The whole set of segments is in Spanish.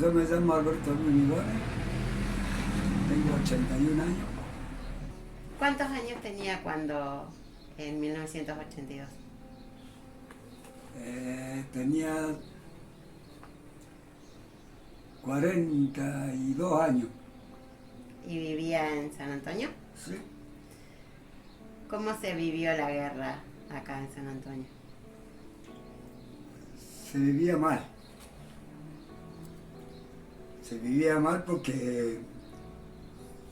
Yo me llamo Alberto Luis Gómez, tengo 81 años. ¿Cuántos años tenía cuando, en 1982? Tenía 42 años. ¿Y vivía en San Antonio? ¿Sí? ¿Cómo se vivió la guerra acá en San Antonio? Se vivía mal. Se vivía mal porque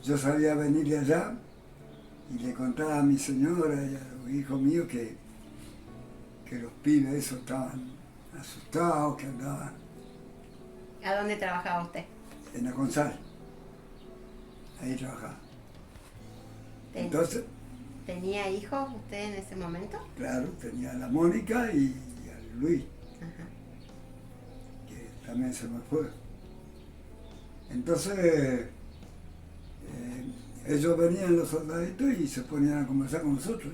yo sabía venir de allá y le contaba a mi señora y a los hijos míos que los pibes esos estaban asustados, que andaban ¿A dónde trabajaba usted? en la González. Ahí trabajaba. Ten- Entonces, ¿Tenía hijos usted en ese momento? claro, tenía a la Mónica y a Luis, Ajá. que también se me fue. Entonces, ellos venían los soldaditos y se ponían a conversar con nosotros.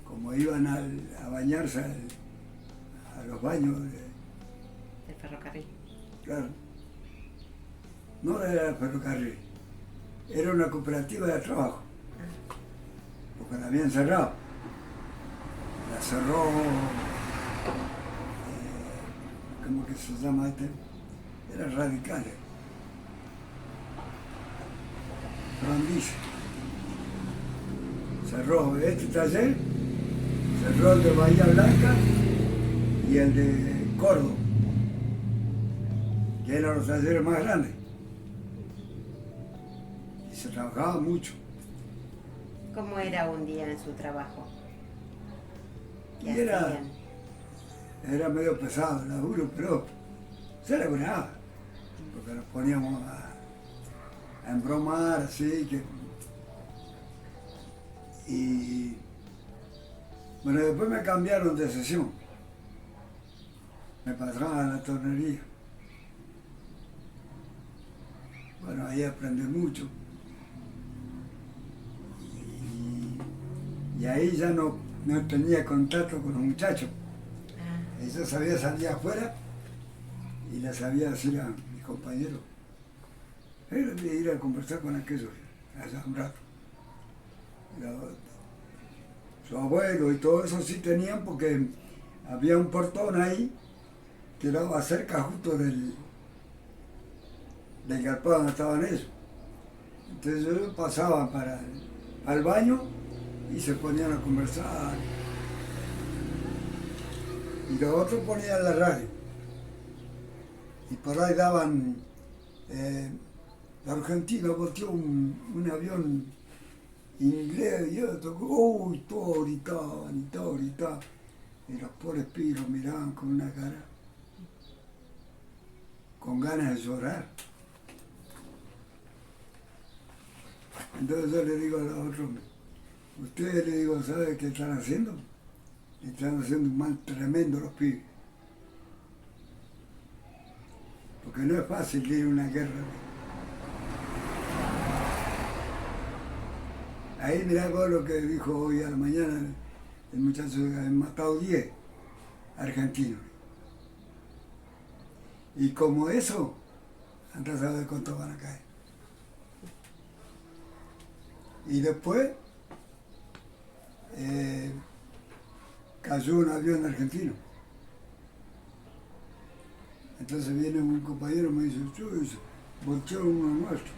Como iban a bañarse a los baños, Del ferrocarril. claro. No era el ferrocarril, era una cooperativa de trabajo, porque la habían cerrado. La cerró, ¿cómo que se llama este? Era Radicales. Frondizi. Cerró este taller, cerró el de Bahía Blanca y el de Córdoba, que eran los talleres más grandes. Y se trabajaba mucho. ¿Cómo era un día en su trabajo? Y ¿Qué hacían? era medio pesado el laburo, pero se laburaba, porque nos poníamos a embromar, así que. Y bueno, después me cambiaron de sesión. Me pasaban a la tornería. Bueno, ahí aprendí mucho. Y ahí ya no tenía contacto con los muchachos. Ah, Yo sabía salir afuera y le sabía decir a mis compañeros, era de ir a conversar con aquellos allá un rato. Su abuelo y todo eso sí tenían porque había un portón ahí que daba cerca justo del galpón donde estaban ellos. Entonces ellos pasaban al baño y se ponían a conversar. Y los otros ponían la radio. Y por ahí daban, la Argentina volteó un avión inglés y otro, uy, todos gritaban y todos gritaban. Y los pobres pibes miraban con una cara, con ganas de llorar. Entonces yo le digo a los otros, ustedes, le digo, ¿saben qué están haciendo? Están haciendo un mal tremendo los pibes. Porque no es fácil ir a una guerra. Ahí mirá vos lo que dijo hoy a la mañana el muchacho que habían matado 10 argentinos. Y como eso, andás a ver cuántos van a caer. Y después cayó un avión argentino. Entonces viene un compañero y me dice, volteó uno nuestro.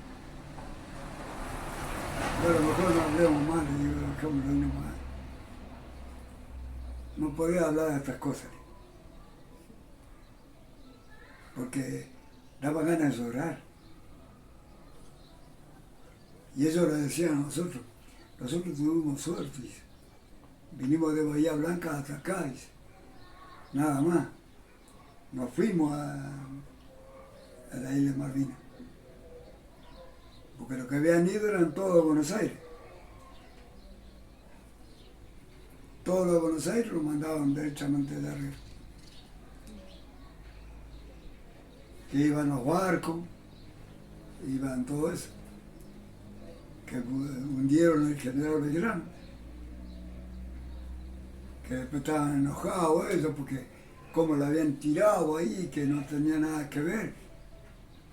Bueno, mejor no hablemos más, le digo, dejémoslo ahí nomás. No podía hablar de estas cosas, porque daba ganas de llorar. Y ellos le decían a nosotros tuvimos suerte, dice. Vinimos de Bahía Blanca hasta acá, dice. Nada más. Nos fuimos a la isla de Malvinas. Porque los que habían ido eran todos de Buenos Aires. Todos los de Buenos Aires los mandaban derechamente de arriba. Que iban los barcos, iban todo eso. Que hundieron el general Belgrano. Que después estaban enojados ellos porque como lo habían tirado ahí, que no tenía nada que ver.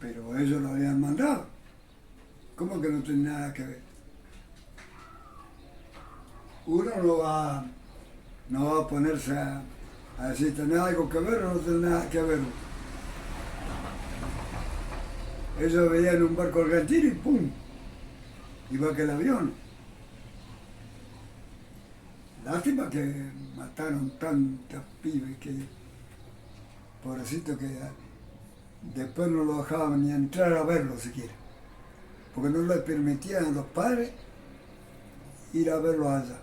pero ellos lo habían mandado. ¿Cómo que no tiene nada que ver? Uno no va a ponerse a decir, ¿tenés algo que ver o no tenés nada que ver? Ellos veían un barco argentino y ¡pum! Igual que el avión. Lástima que mataron tantos pibes que, pobrecito, que después no lo dejaban ni entrar a verlo siquiera, porque no les permitían a los padres ir a verlo allá.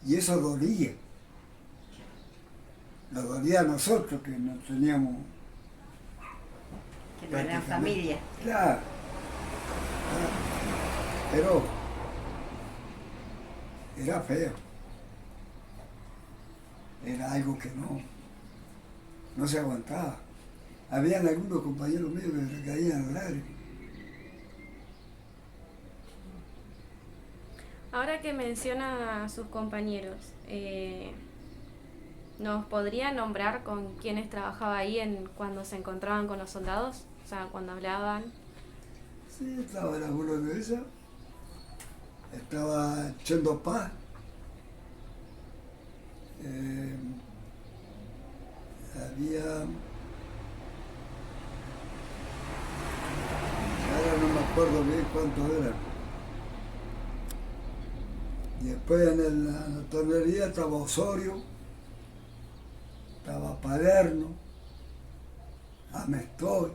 Y eso dolía. Nos dolía a nosotros que no teníamos... Que no eran familia. Claro. Pero era feo. Era algo que no se aguantaba. Habían algunos compañeros míos que se caían al aire. Ahora que menciona a sus compañeros, ¿nos podría nombrar con quiénes trabajaba ahí cuando se encontraban con los soldados? O sea, cuando hablaban. Sí, estaba el abuelo de ella, estaba Chendo Paz, había... Ahora no me acuerdo bien cuántos eran. Y después en la tornería estaba Osorio, estaba Palerno, Amestoy,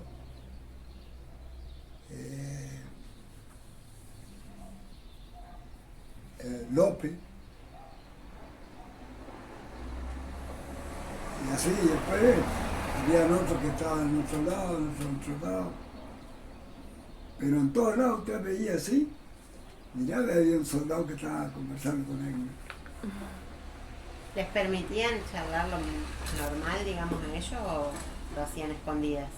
López, y así, después habían otros que estaban en otro lado, en otro lado, pero en todos lados usted veía así. Mirá, había un soldado que estaba conversando con él. ¿Les permitían charlar lo normal, digamos, a ellos o lo hacían escondidas?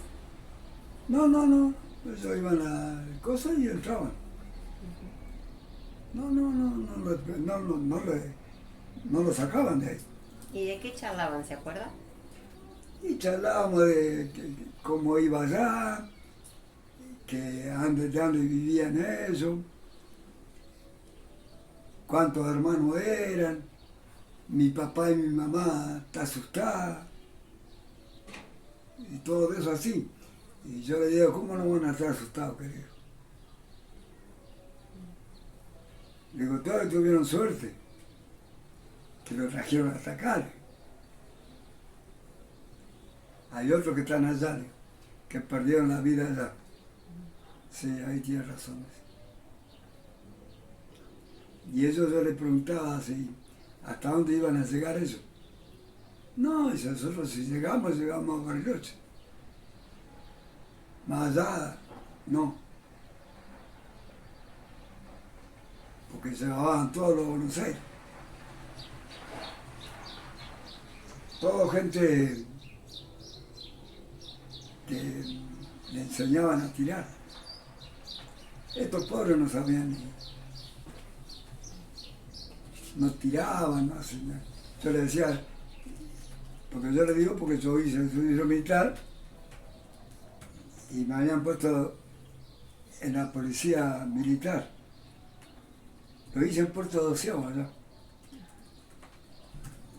No. Ellos iban a cosas y entraban. No lo sacaban de ahí. ¿Y de qué charlaban, se acuerda? Y charlábamos de cómo iba allá, de dónde vivían ellos, cuántos hermanos eran, mi papá y mi mamá está asustada, y todo eso así. Y yo le digo, ¿cómo no van a estar asustados, querido? Le digo, todos tuvieron suerte, que lo trajeron a atacar. Hay otros que están allá, que perdieron la vida allá. Sí, ahí tiene razón. Y eso yo les preguntaba así, ¿hasta dónde iban a llegar ellos? No, dice, nosotros si llegamos a Bariloche. Más allá, no. Porque llevaban todos los Buenos Aires. Toda gente que le enseñaban a tirar. Estos pobres no sabían ni... No tiraban, no hacían nada. Yo le decía, porque yo le digo porque yo hice el servicio militar y me habían puesto en la policía militar. Lo hice en Puerto Doceavo allá.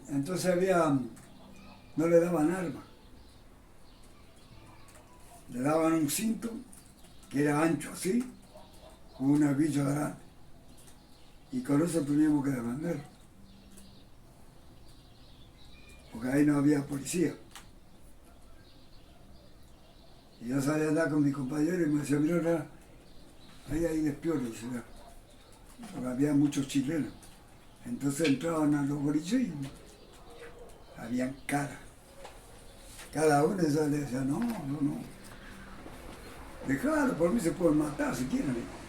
Entonces no le daban armas. Le daban un cinto que era ancho así, con una hebilla grande. Y con eso teníamos que defender. Porque ahí no había policía. Y yo salía a andar con mi compañero y me decía, mira, ahí hay despioros, dice, porque había muchos chilenos. Entonces entraban a los boliches y habían cara. Cada uno de ellos le decía, no. Dejalo, por mí se pueden matar si quieren.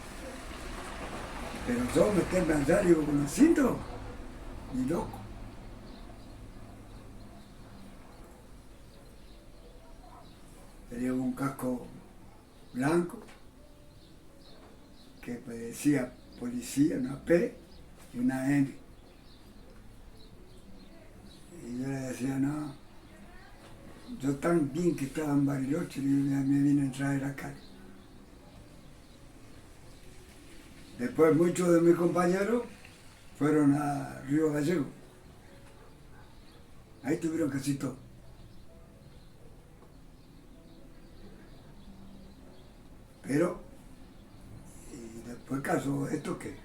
Pero yo meterme al diario con el cinto, ni loco. Tenía un casco blanco que decía policía, una P y una N. Y yo le decía, no, yo tan bien que estaba en Bariloche, y me vine a traer acá. Después muchos de mis compañeros fueron a Río Gallego. Ahí tuvieron casi todo. Pero, y después caso esto que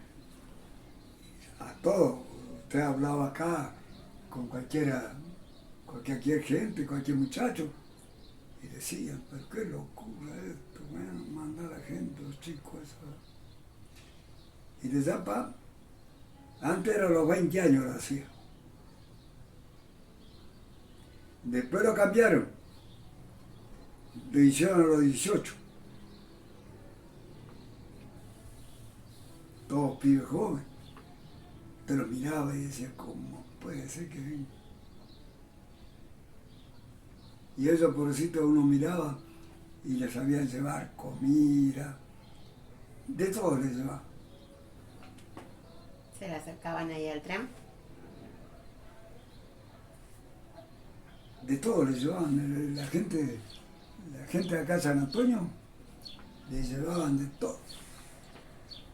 a todos, usted hablaba acá con cualquier gente, cualquier muchacho, y decían, pero qué locura esto, manda a la gente, los chicos, eso. Y de Zapa, antes era los 20 años lo hacía. Después lo cambiaron, lo hicieron a los 18. Todos pibes jóvenes. Te lo miraba y decía, ¿cómo puede ser que venga? Y ellos, pobrecitos, uno miraba y les sabían llevar comida, de todo les llevaba. ¿Se le acercaban ahí al tren? De todo les llevaban. La gente de acá de San Antonio les llevaban de todo.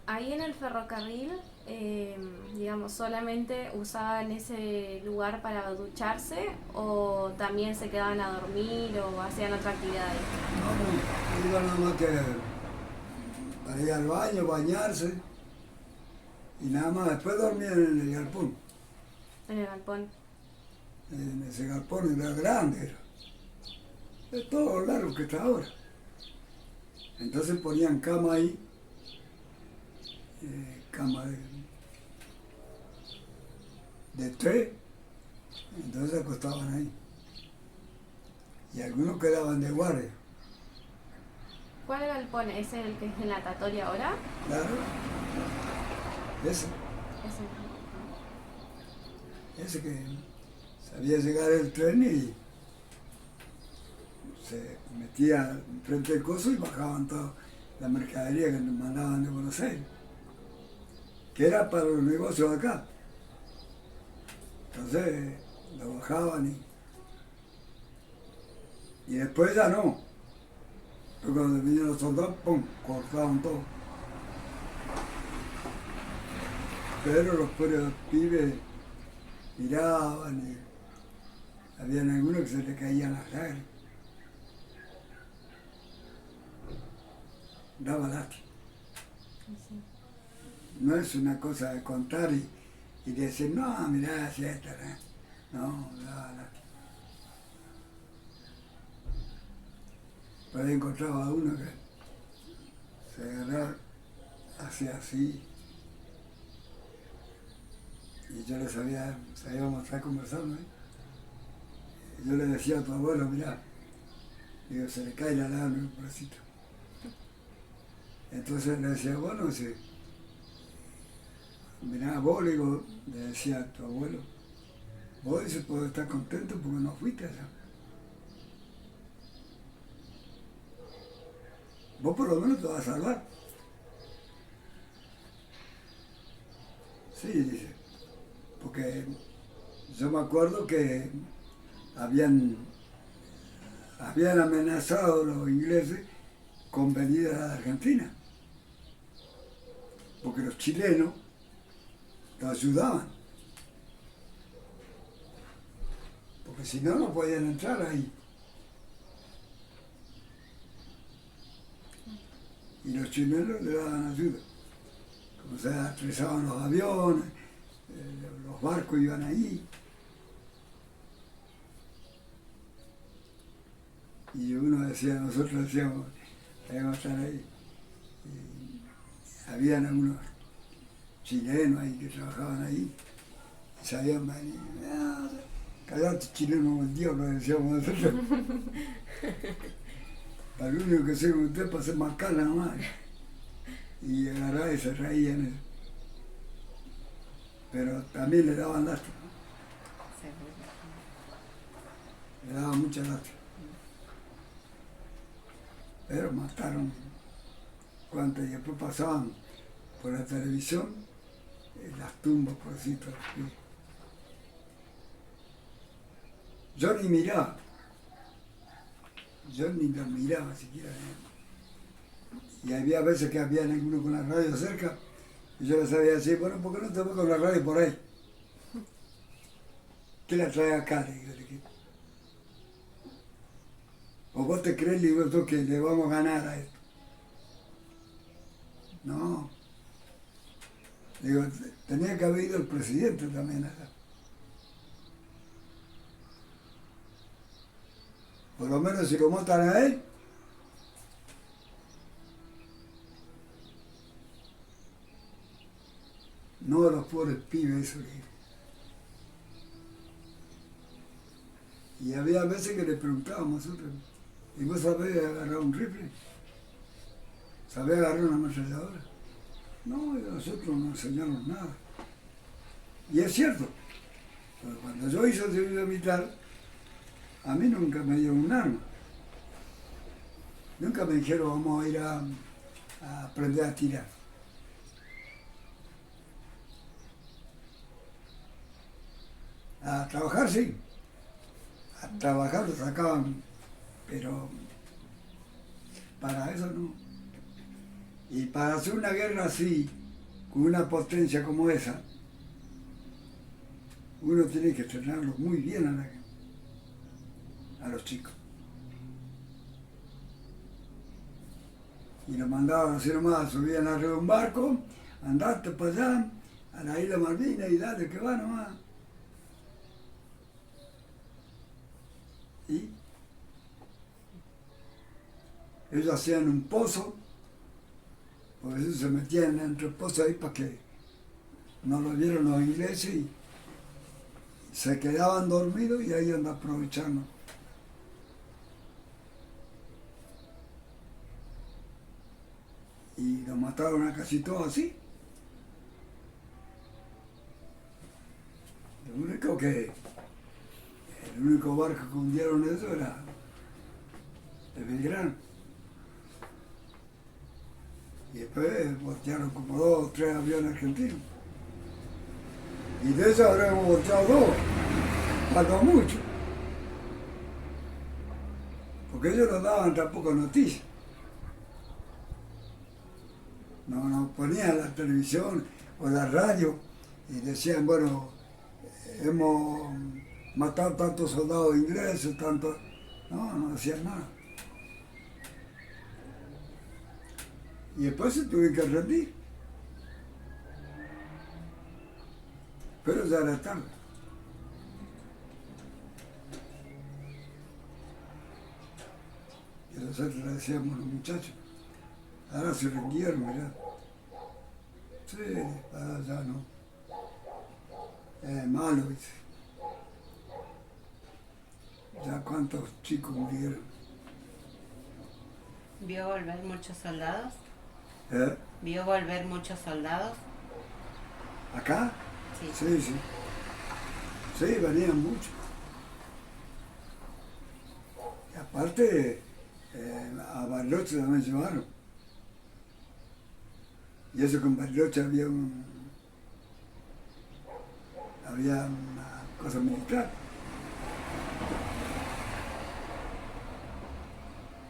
Ahí en el ferrocarril, digamos, ¿solamente usaban ese lugar para ducharse o también se quedaban a dormir o hacían otra actividad ahí? No, iban nada más que para ir al baño, bañarse y nada más. Después dormían en el galpón. En el galpón. En ese galpón era grande, era. Es todo lo largo que está ahora. Entonces ponían cama ahí. Cama de tres, entonces se acostaban ahí. Y algunos quedaban de guardia. ¿Cuál galpón? ¿Es el que es en la Tatoria ahora? Claro, ese, Ese. ese que sabía llegar el tren y se metía frente al coso y bajaban toda la mercadería que nos mandaban de Buenos Aires, que era para los negocios de acá. Entonces lo bajaban y después ya no. Pero cuando vinieron los soldados, ¡pum!, cortaban todo. Pero los pobres pibes miraban y habían algunos que se le caían las lágrimas. Daba lástima. Sí. No es una cosa de contar y decir, no, mirá, si esta, no, daba lástima. Pero ahí encontraba a uno que se agarraba, hacía así, y yo le sabíamos estar conversando, ¿eh? Y yo le decía a tu abuelo, mirá, digo, se le cae la lana en un bracito. Entonces le decía, bueno, sí. Mirá, vos, le decía a tu abuelo, vos dices, podés estar contento porque no fuiste allá. Vos por lo menos te vas a salvar. Sí, dice, porque yo me acuerdo que habían amenazado los ingleses con venir a la Argentina, porque los chilenos lo ayudaban, porque si no, no podían entrar ahí. Y los chilenos le daban ayuda. Como se atravesaban los aviones, los barcos iban ahí. Y uno decía, nosotros decíamos, debemos estar ahí. Y habían algunos chilenos ahí que trabajaban ahí, y sabían venir. Callate, chileno, el diablo, decíamos nosotros. Al único que sé con usted para hacer más cara nada más. Y agarraba y se reían eso. Pero también le daban lástima. Le daban mucha lástima. Pero mataron cuantas y después pasaban por la televisión las tumbas, por así decirlo. Yo ni miraba, yo ni los miraba siquiera. Y había veces que había alguno con la radio cerca, y yo les sabía decir, bueno, ¿por qué no te vas con la radio por ahí? ¿Qué la trae acá? Le digo, ¿o vos te crees, le digo tú, que le vamos a ganar a esto? No. Digo, tenía que haber ido el presidente también acá. Por lo menos si lo matan a él, no a los pobres pibes, eso le digo. Y había veces que le preguntábamos nosotros, ¿y vos sabés agarrar un rifle? ¿Sabés agarrar una ametralladora? No, y a nosotros no nos enseñaron nada. Y es cierto, porque cuando yo hice el servicio militar, a mí nunca me dieron un arma. Nunca me dijeron, vamos a ir a aprender a tirar. A trabajar, sí. A trabajar lo sacaban, pero para eso no. Y para hacer una guerra así, con una potencia como esa, uno tiene que entrenarlo muy bien a los chicos. Y lo mandaban así nomás, subían arriba de un barco, andate para allá, a la isla Malvinas y dale que va nomás. Y ellos hacían un pozo, por eso se metían entre el pozo ahí para que no lo vieron los ingleses y se quedaban dormidos y ahí andan aprovechando. Y lo mataron a casi todos así. El único barco que hundieron eso era el Belgrano. Y después voltearon como 2 o 3 aviones argentinos. Y de eso habremos volteado 2, faltó mucho. Porque ellos no daban tampoco noticias. No nos ponían la televisión o la radio y decían, bueno, hemos matado tantos soldados ingleses, tantos... No decían nada. Y después se tuvieron que rendir. Pero ya era tarde. Y nosotros le decíamos a los muchachos, ahora se rindieron, mirá. Sí, ya no. Es malo, dice. Ya cuántos chicos murieron. ¿Vio volver muchos soldados? ¿Eh? ¿Vio volver muchos soldados? ¿Acá? Sí. Sí, sí. Sí, venían muchos. Y aparte, a Bariloche también llevaron. Y eso que en Bariloche había una cosa militar.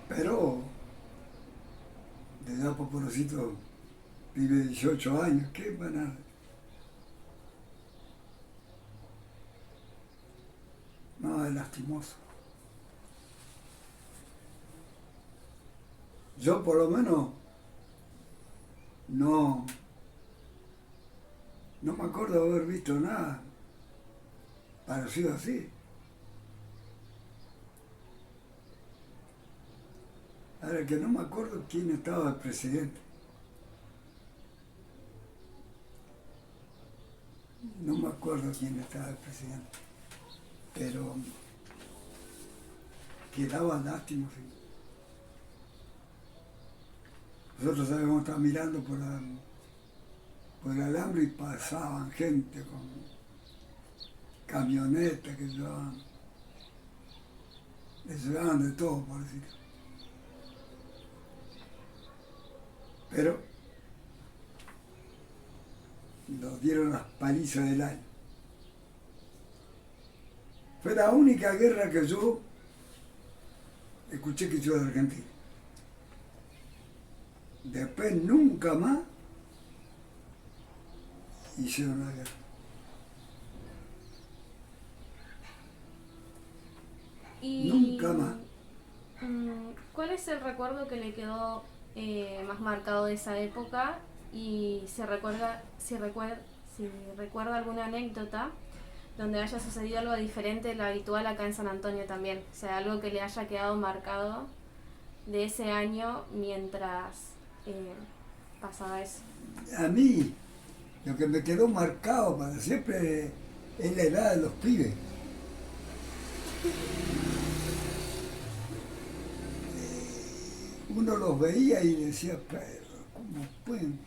Pero, de edad popularcito, vive 18 años, ¿qué van a...? No, es lastimoso. Yo por lo menos no me acuerdo de haber visto nada parecido así. Ahora que no me acuerdo quién estaba el presidente. No me acuerdo quién estaba el presidente. Pero que daba lástima, sí. Nosotros habíamos estado mirando por el alambre y pasaban gente con camionetas que les llevaban de todo, por decirlo. Pero nos dieron las palizas del año. Fue la única guerra que yo escuché que yo de Argentina. Después nunca más hicieron la guerra. Y, Nunca más. ¿Cuál es el recuerdo que le quedó más marcado de esa época? Y si recuerda alguna anécdota donde haya sucedido algo diferente de lo habitual acá en San Antonio también. O sea, algo que le haya quedado marcado de ese año mientras pasaba eso. A mí, lo que me quedó marcado para siempre es la edad de los pibes. Uno los veía y decía, pero ¿cómo pueden?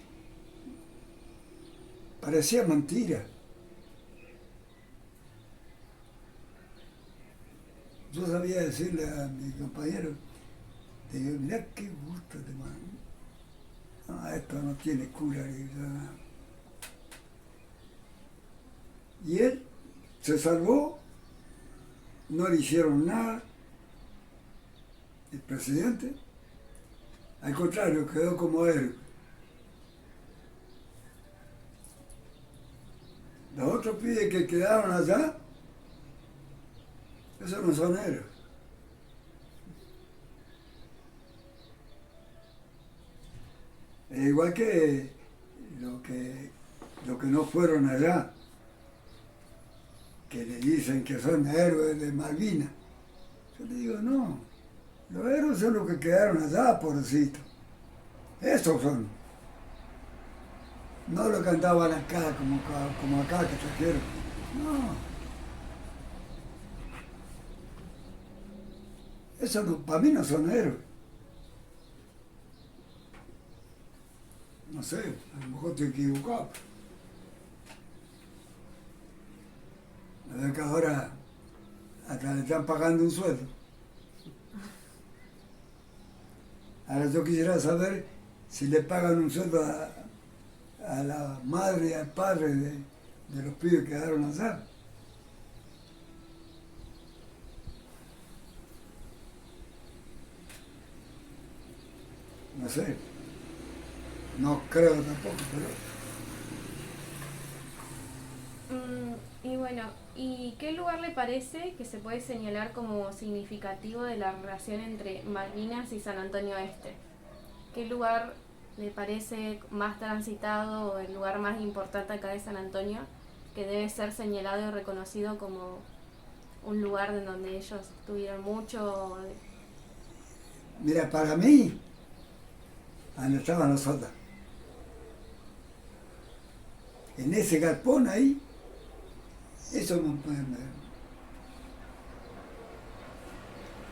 Parecía mentira. Yo sabía decirle a mi compañero, le digo, mirá qué gusto te mando. No, esto no tiene cura. Y él se salvó, no le hicieron nada, el presidente, al contrario, quedó como héroe. Los otros pibes que quedaron allá, esos no son héroes. Igual que lo que no fueron allá, que le dicen que son héroes de Malvinas. Yo le digo, no, los héroes son los que quedaron allá, pobrecito. Esos son. No los que andaban acá, como acá que trajeron. No. Esos no, para mí no son héroes. No sé, a lo mejor estoy equivocado. A ver que ahora hasta le están pagando un sueldo. Ahora yo quisiera saber si le pagan un sueldo a la madre y al padre de los pibes que quedaron allá. No sé. No creo tampoco, pero... Y bueno, ¿y qué lugar le parece que se puede señalar como significativo de la relación entre Malvinas y San Antonio Este? ¿Qué lugar le parece más transitado o el lugar más importante acá de San Antonio que debe ser señalado y reconocido como un lugar en donde ellos tuvieron mucho? Mira, para mí, donde estaban los soldados. En ese galpón ahí, eso me pueden ver.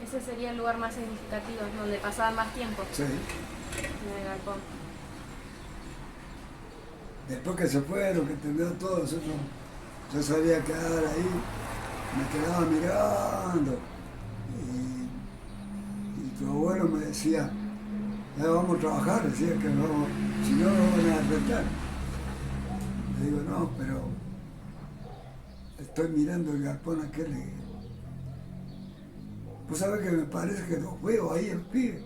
Ese sería el lugar más significativo, donde pasaban más tiempo. Sí. En el galpón. Después que se fueron, que terminó todo, yo sabía quedar ahí, me quedaba mirando. Y tu abuelo me decía, ya vamos a trabajar, decía que vamos, si no, no van a arrestar. Le digo, no, pero estoy mirando el galpón aquel. Pues sabes que me parece que los veo ahí el pibe.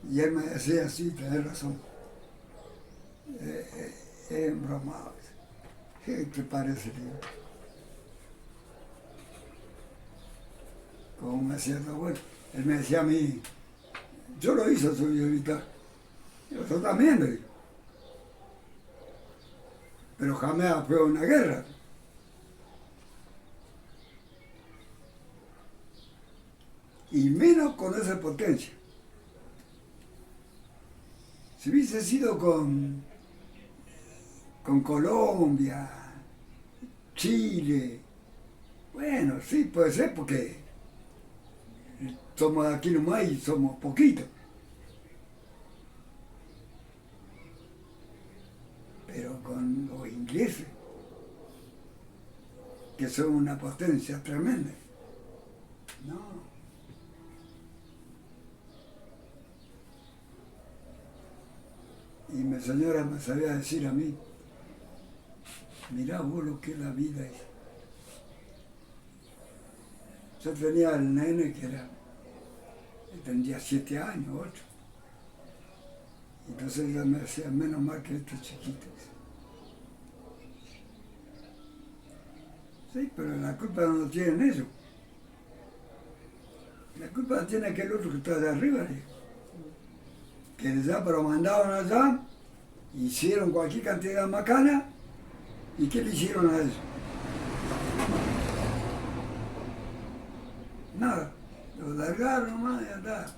Y él me decía, sí, tenés razón. Es embromado. ¿Qué te parece, tío? Como me decía tu abuelo. Él me decía a mí, yo lo hice, soy militar. Yo también le digo. Pero jamás fue una guerra. Y menos con esa potencia. Si hubiese sido con Colombia, Chile, bueno, sí, puede ser porque somos de aquí nomás y somos poquitos. Pero con los ingleses, que son una potencia tremenda, no. Y mi señora me sabía decir a mí, mirá vos lo que es la vida. Yo tenía el nene que tendría 7 años, 8. Entonces ella me decía, menos mal que este chiquito. Sí, pero la culpa no lo tienen ellos. La culpa la tiene aquel otro que está de arriba, que ya pero mandaron allá, hicieron cualquier cantidad de macana, ¿y qué le hicieron a ellos? Nada, lo largaron nomás y andaron.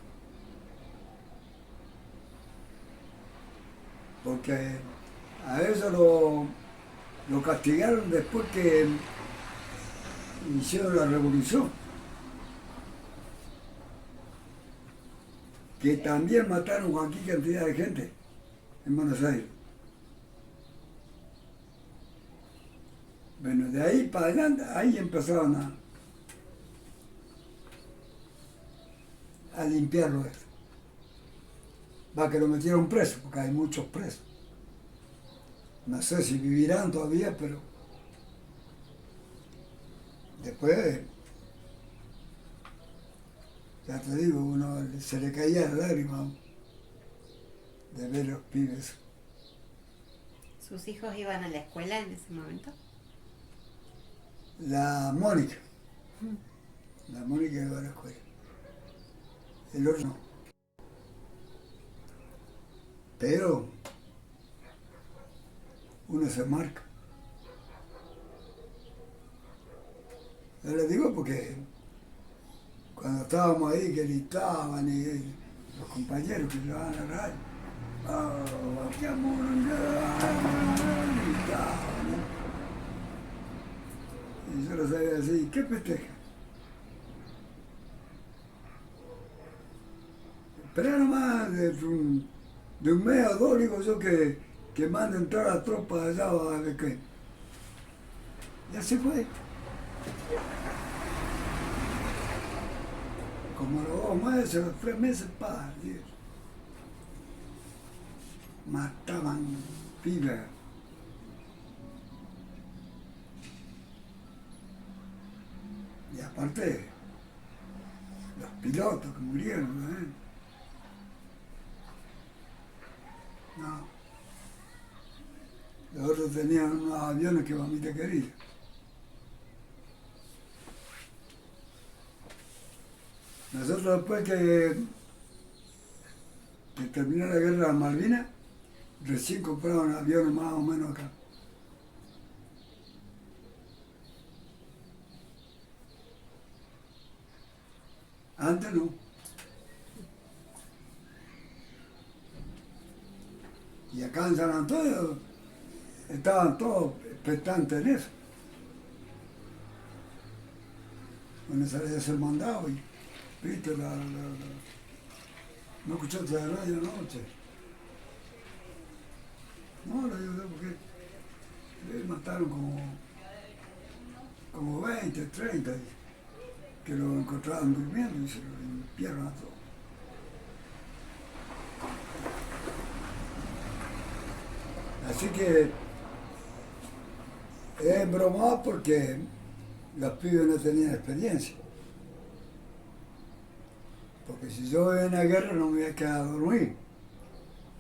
Porque a eso lo castigaron después que hicieron la revolución. Que también mataron cualquier cantidad de gente en Buenos Aires. Bueno, de ahí para adelante, ahí empezaron a limpiarlo esto. Va que lo metieron preso, porque hay muchos presos. No sé si vivirán todavía, pero después, ya te digo, uno se le caía la lágrima de ver los pibes. ¿Sus hijos iban a la escuela en ese momento? La Mónica iba a la escuela. El otro no. Pero uno se marca. Yo le digo porque cuando estábamos ahí que gritaban y los compañeros que llevaban a la radio, ¡oh, qué amor! Gritaban, ¿no? Y yo lo sabía decir, ¿qué festeja? Pero nomás de un mes o dos, digo yo, que manden entrar a la tropa allá a ver qué. Ya se fue. Como los 2 meses, los 3 meses, Dios. Mataban pibes. Y aparte, los pilotos que murieron, ¿no? No. Los otros tenían unos aviones que mamita quería. Nosotros después que terminó la guerra de Malvinas, recién compraron aviones más o menos acá. Antes no. Y acá en San Antonio estaban todos expectantes en eso. Cuando salía a ser mandado y viste ¿no escuchaste la radio anoche? No, lo digo porque mataron como 20, 30 que lo encontraban durmiendo y se lo limpiaron a todos. Así que es bromado porque los pibes no tenían experiencia. Porque si yo voy a una guerra no me voy a quedar a dormir.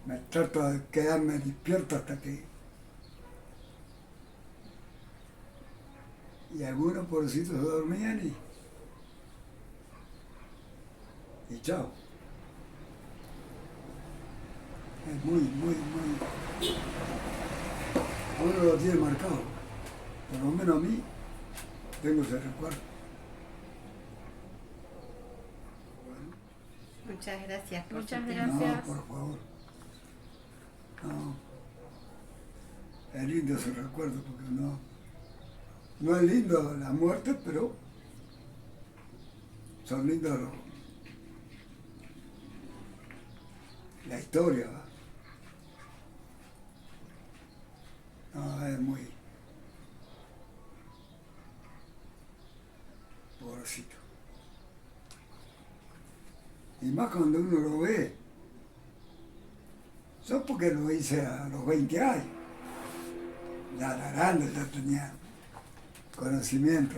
Me trato de quedarme despierto hasta que... Y algunos pobrecitos se dormían y chao. Es muy... Uno lo tiene marcado. Por lo menos a mí tengo ese recuerdo. Muchas gracias por Muchas su tiempo. gracias. No, por favor. No. Es lindo ese recuerdo porque no es lindo la muerte, pero son lindos la historia, ¿va? No, es muy pobrecito. Y más cuando uno lo ve. Yo porque lo hice a los 20 años. Ya era grande, ya tenía conocimiento.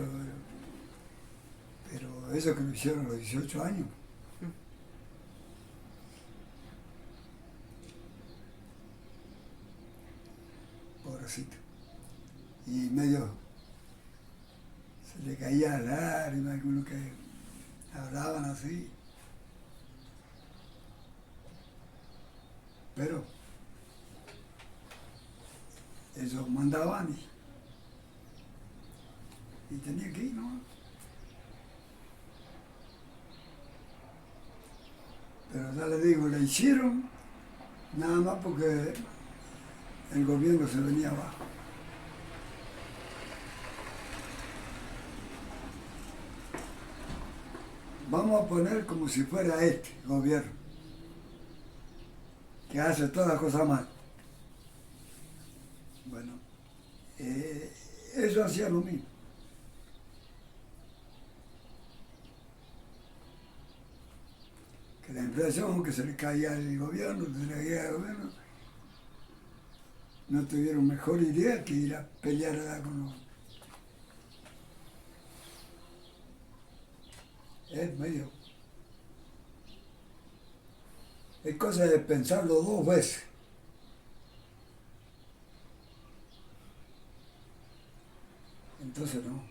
Pero eso que lo hicieron a los 18 años. Pobrecito. Y medio se le caía la lágrima, algunos que hablaban así. Pero ellos mandaban y tenía que ir, ¿no? Pero ya les digo, le hicieron nada más porque el gobierno se venía abajo. Vamos a poner como si fuera este gobierno, que hace todas las cosas mal. Bueno, ellos hacían lo mismo. Que la inflación, que se le caía al gobierno, se le caía al gobierno, no tuvieron mejor idea que ir a pelear allá con los... Es medio... Es cosa de pensarlo dos veces. Entonces no.